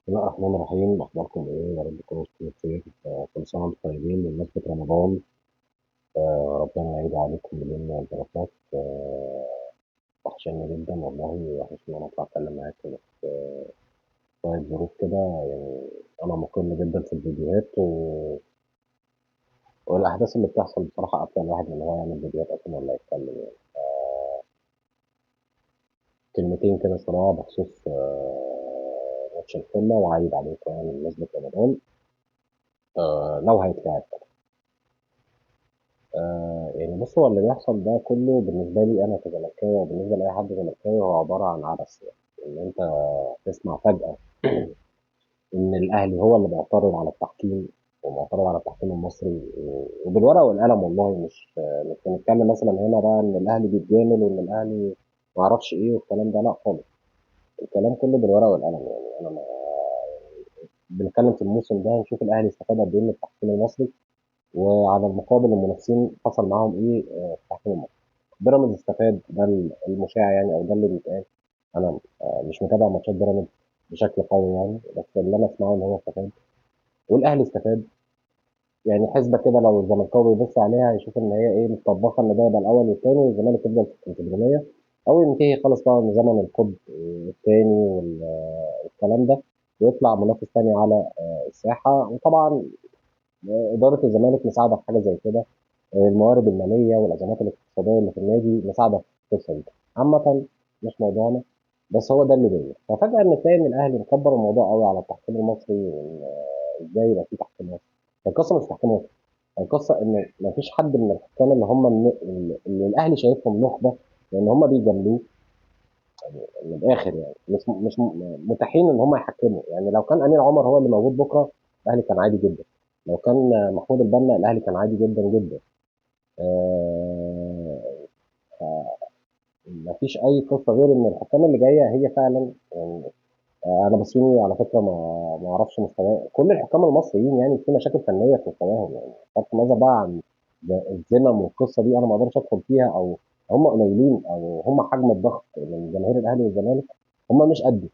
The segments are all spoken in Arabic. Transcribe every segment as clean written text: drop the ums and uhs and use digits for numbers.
بسم الله الرحمن الرحيم، أخباركم إيه؟ يا رب تكونوا بخير. كل سنة وأنتم طيبين بمناسبة رمضان. ربنا يعيد عليكم مليون البركات. وحشاني جدا والله، وحشني إن أنا أطلع أتكلم معاكم في شوية ظروف كده يعني. أنا مقل جدا في الفيديوهات والأحداث اللي بتحصل بصراحة أكتر الواحد من إن هو يعمل فيديوهات أصلا ولا يتكلم يعني. كلمتين كده صراحة بخصوص ماتش القمة، وعايد عليكم يعني بمناسبة رمضان. لو هيتلعب يعني بص، هو اللي بيحصل ده كله بالنسبة لي أنا كزملكاوي وبالنسبة لأي حد زملكاوي هو عبارة عن عبث يعني. إن أنت تسمع فجأة إن الأهلي هو اللي معترض على التحكيم، ومعترض على التحكيم المصري وبالورقة والقلم والله. مش بنتكلم مثلا هنا بقى إن الأهلي بيتجامل وإن الأهلي معرفش إيه والكلام ده، لا خالص. الكلام كله بالورقة والقلم يعني. أنا ما بنتكلم في الموسم ده هنشوف الأهلي استفاد قد إيه من التحكيم المصري، وعلى المقابل المنافسين حصل معاهم إيه في التحكيم المصري. بيراميدز استفاد، ده المشاع يعني، او ده اللي بيتقال. انا مش متابع ماتشات بيراميدز بشكل قوي يعني، بس اللي انا اسمعه ان هو استفاد والاهلي استفاد. يعني حسبه كده لو الزملكاوي بيبص عليها يشوف ان هي ايه مطبقه، ان ده يبقى الاول والثاني والزمالك يفضل في الكونفدراليه، او ينتهي خالص طبعا من زمن القطب الثاني والكلام ده، ويطلع منافس ثاني على الساحه. وطبعا اداره الزمالك مساعده في حاجه زي كده. الموارد الماليه والازمات الاقتصاديه اللي في النادي مساعده في القصه دي. عامه مش موضوعنا، بس هو ده اللي باين. ففجاه ان تلاقي ان الاهلي مكبر الموضوع قوي على التحكيم المصري، وان ازاي يبقى في تحكيم مصري. القصه مش تحكيم مصري، القصه ان مفيش حد من الحكام اللي هم اللي الاهلي شايفهم نخبه، لان هم بيجاملوه من الاخر يعني. مش متاحين ان هم يحكموا يعني. لو كان امين عمر هو اللي موجود بكره الاهلي كان عادي جدا. لو كان محمود البنا الاهلي كان عادي جدا جدا. آه، مفيش اي قصه غير ان الحكام اللي جايه هي فعلا يعني. انا بصيني على فكره ما اعرفش مستواه كل الحكام المصريين يعني، في مشاكل فنيه في مستواهم يعني. بغض النظر بقى عن الذمم والقصه دي، انا ما اقدرش ادخل فيها، او هم قليلين او هم حجم الضغط من جماهير الاهلي والزمالك هم مش قد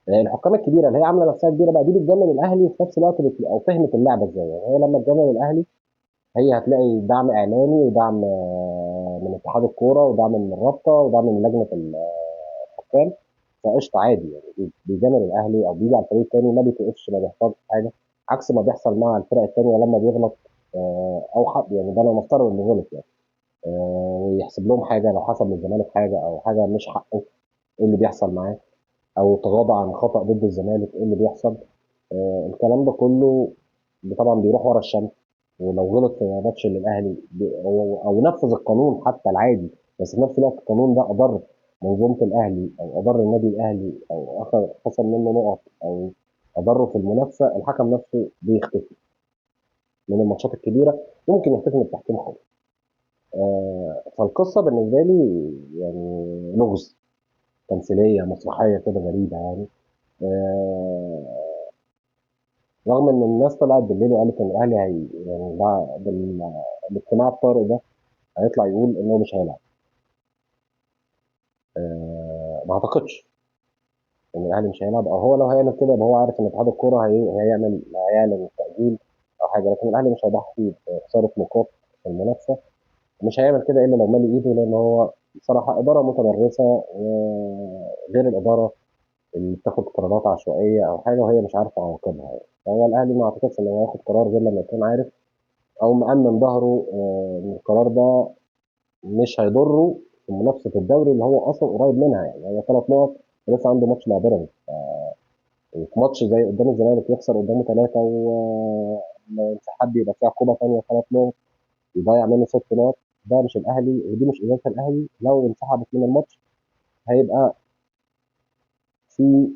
الحكام الكبيره اللي هي عامله نفسها كبيره بقى. دي بتجامل الاهلي وفي نفس الوقت او فهمت اللعبه ازاي يعني. هي لما تجامل الاهلي هي هتلاقي دعم اعلامي ودعم من اتحاد الكوره ودعم من الرابطه ودعم من لجنه الحكام. فقشطه عادي يعني. بيجامل الاهلي او بيجي على الفريق الثاني ما بيتوقفش، ما بيحصلش حاجه، عكس ما بيحصل مع الفرق الثانيه لما بيغلط. او حق يعني، ده انا نفترض انه غلط يعني. ويحسب لهم حاجه لو حصل للزمالك حاجه او حاجه مش حقه، ايه اللي بيحصل معاه؟ او تغاضى عن خطا ضد الزمالك، ايه اللي بيحصل؟ الكلام ده كله طبعا بيروح ورا الشمس. ولو غلط في ماتش للاهلي او نفذ القانون حتى العادي، بس في نفس الوقت القانون ده اضر منظومه الاهلي او اضر النادي الاهلي او خسر منه نقط او اضره في المنافسه، الحكم نفسه بيختفي من الماتشات الكبيره، ممكن يختفي من التحكيم خالص. فالقصه بالنسبه لي يعني لغز، تمثيليه مسرحيه كده غريبه يعني. آه، رغم ان الناس طلعت بالليل وقالت ان الاهلي هي يعني بعد الاجتماع الطارئ ده هيطلع يقول انه مش هيلعب. ما اعتقدش ان الاهلي مش هيلعب، او هو لو هيعمل كده يبقى هو عارف ان اتحاد الكوره هيعلن التاجيل او حاجه. لكن الاهلي مش هيضحي بخساره نقاط في المنافسه، مش هيعمل كده الا لو مالي ايده، لان هو بصراحه اداره متمرسه وغير الاداره اللي بتاخد قرارات عشوائيه او حاجه وهي مش عارفه عواقبها يعني. فهو الاهلي ما اعتقدش ان هو ياخد قرار غير لما يكون عارف او مأمن ظهره ان القرار ده مش هيضره في منافسه الدوري اللي هو اصلا قريب منها يعني. هو 3 نقط ولسه عنده ماتش مع بيراميدز. وفي ماتش زي قدام الزمالك يخسر قدامه 3 والانسحاب يبقى فيه عقوبه ثانيه 3 نقط، يضيع منه 6 نقط. ده مش الاهلي ودي مش اداره الاهلي. لو انسحبت من الماتش هيبقى في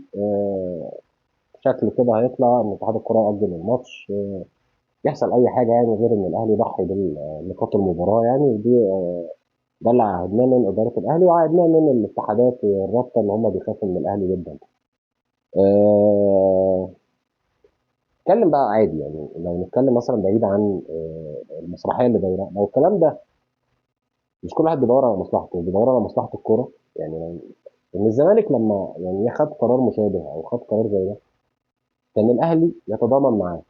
شكل كده هيطلع ان اتحاد الكره يأجل الماتش، يحصل اي حاجه يعني غير ان الاهلي يضحي بنقاط المباراه يعني. ودي ده اللي عهدناه من اداره الاهلي وعهدناه من الاتحادات والرابطه ان هم بيخافوا من الاهلي جدا. آه، نتكلم بقى عادي يعني. لو نتكلم مثلا بعيد عن المسرحيه اللي دايره، لو الكلام ده مش كل واحد بيدور على مصلحته، بيدور على مصلحه الكوره يعني. ان الزمالك لما يعني خد قرار مشابه او خد قرار زي ده، كان الاهلي يتضامن معاه،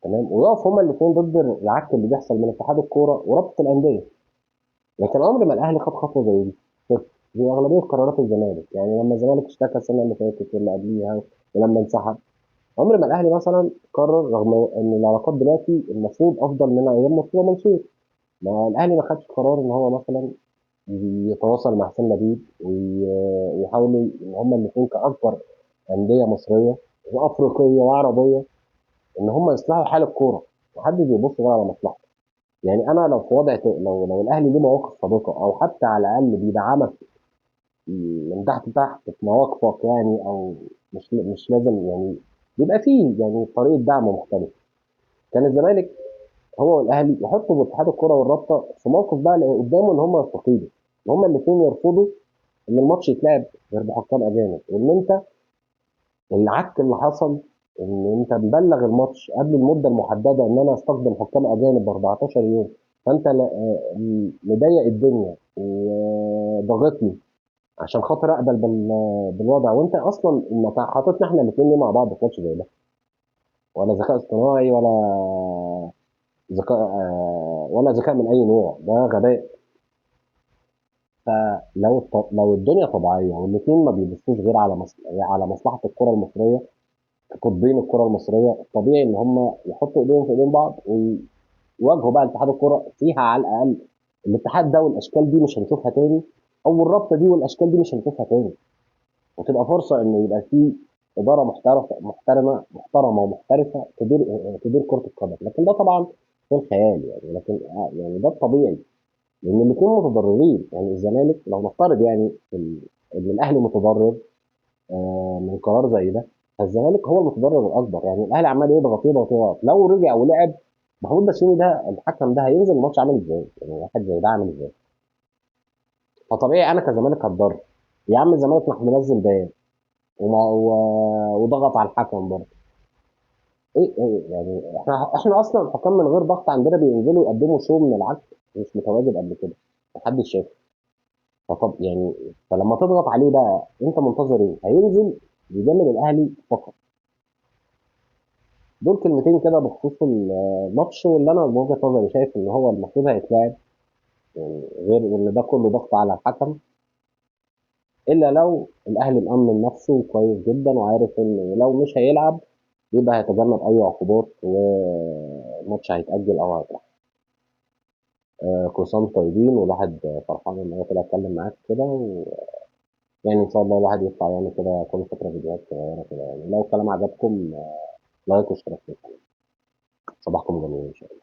تمام، ويقف هما الاثنين ضد العك اللي بيحصل من اتحاد الكوره ورابطه الانديه. لكن عمر ما الاهلي خد خطوه زي دي، صفر. دي اغلبيه قرارات الزمالك، يعني لما الزمالك اشتكى السنه اللي فاتت واللي قبليها ولما انسحب، عمر ما الاهلي مثلا قرر، رغم ان العلاقات دلوقتي المفروض افضل من ايام مرتضى منصور، ما الاهلي ما خدش قرار ان هو مثلا يتواصل مع حسين لبيب ويحاولوا ان هما الاثنين كاكبر انديه مصريه وافريقيه وعربيه ان هما يصلحوا حال الكوره. محدش بيبص غير على مصلحته. يعني انا لو في وضع لو الاهلي ليه مواقف سابقه او حتى على الاقل بيدعمك من تحت لتحت في مواقفك، يعني او مش لازم يعني بيبقى فيه يعني طريقه دعم مختلفه. كان الزمالك هو والاهلي يحطوا اتحاد الكره والرابطه في موقف بقى اللي قدامه ان هم يستقيلوا، ان هم الاثنين يرفضوا ان الماتش يتلعب غير بحكام اجانب، وان انت العك اللي حصل ان انت مبلغ الماتش قبل المده المحدده ان انا استخدم حكام اجانب ب 14 يوم، فانت مضيق الدنيا وضغطني عشان خاطر اقبل بالوضع، وانت اصلا انك حاططنا احنا الاثنين مع بعض في ماتش زي ده، ولا ذكاء اصطناعي ولا ذكاء ولا ذكاء من اي نوع، ده غباء. لو الدنيا طبيعيه والاثنين ما بيبصوش غير على مصلحه الكره المصريه، قطبين الكره المصريه، الطبيعي ان هم يحطوا ايديهم في ايدين بعض ويواجهوا بقى اتحاد الكره فيها على الاقل. الاتحاد ده والاشكال دي مش هنشوفها تاني، او الرابطه دي والاشكال دي مش هنشوفها تاني، وتبقى فرصه ان يبقى في اداره محترمه ومحترفه تدير كره القدم. لكن ده طبعا في الخيال يعني، لكن يعني ده الطبيعي، لان الاثنين متضررين. يعني الزمالك لو نفترض يعني ان الاهلي متضرر من قرار زي ده، فالزمالك هو المتضرر الاكبر. يعني الاهلي عمال يضغط يضغط يضغط، لو رجع ولعب محمود بسيوني ده الحكم ده هينزل الماتش عامل ازاي؟ يعني واحد زي ده عامل ازاي؟ فطبيعي انا كزمالك هتضرر. يا عم الزمالك راح منزل بيان وضغط على الحكم برضه. ايه يعني احنا اصلا الحكام من غير ضغط عندنا بينزلوا يقدموا شو من العكس مش متواجد قبل كده، محدش شايف. فطب يعني فلما تضغط عليه بقى انت منتظر ايه؟ هينزل يجامل الاهلي فقط. دول كلمتين كده بخصوص الماتش، واللي انا بوجهه نظري شايف ان هو المفروض هيتلعب، يعني غير ان ده كله ضغط على الحكم، الا لو الاهلي مأمن نفسه كويس جدا وعارف ان لو مش هيلعب يبقى هيتجنب اي عقوبات والماتش هيتأجل او هيتلعب. كل سنه وانتم طيبين، والواحد فرحان ان هو طلع اتكلم معاك كده يعني ان شاء الله الواحد يطلع يعني كده كل فتره فيديوهات صغيره كده، يعني لو الكلام عجبكم لايك واشتراك في القناه. صباحكم جميل ان شاء الله.